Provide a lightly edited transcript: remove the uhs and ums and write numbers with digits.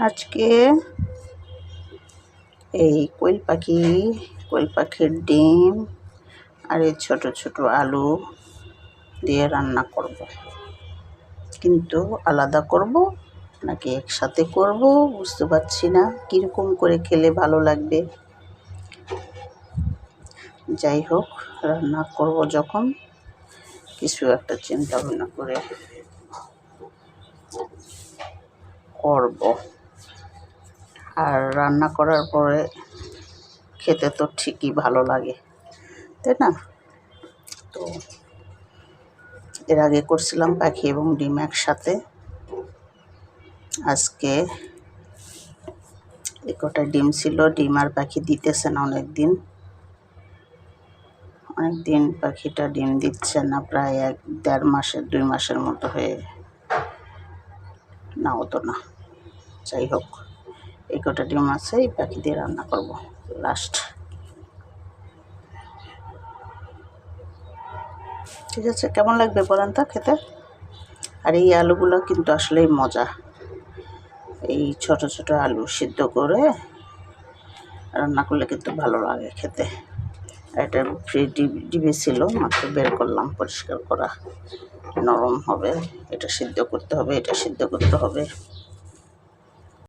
আজকে এই কোয়েল পাখির ডিম আর এই ছোট ছোট আলু দিয়ে রান্না করব, কিন্তু আলাদা করব নাকি একসাথে করব বুঝতে পারছি না। কীরকম করে খেলে ভালো লাগবে। যাই হোক, রান্না করব যখন কিছু একটা চিন্তা ভাবনা করে করব। আর রান্না করার পরে খেতে তো ঠিকই ভালো লাগে, তাই না? তো এর আগে করছিলাম পাখি এবং ডিম একসাথে। আজকে এ কটা ডিম ছিল, ডিম আর পাখি দিতেছে না অনেক দিন পাখিটা ডিম দিচ্ছে না, প্রায় 1-1.5 মাসের মতো হয়ে না হতো না। যাই হোক, এই কটা ডিম আছে, এই পাখি দিয়ে রান্না করব লাস্ট। ঠিক আছে, কেমন লাগবে বলেন তো খেতে? আর এই আলুগুলো কিন্তু আসলেই মজা। এই ছোট ছোট আলু সিদ্ধ করে রান্না করলে কিন্তু ভালো লাগে খেতে। এটা ডিবে ছিল, মাত্র বের করলাম, পরিষ্কার করা। নরম হবে, এটা সিদ্ধ করতে হবে, এটা সিদ্ধ করতে হবে।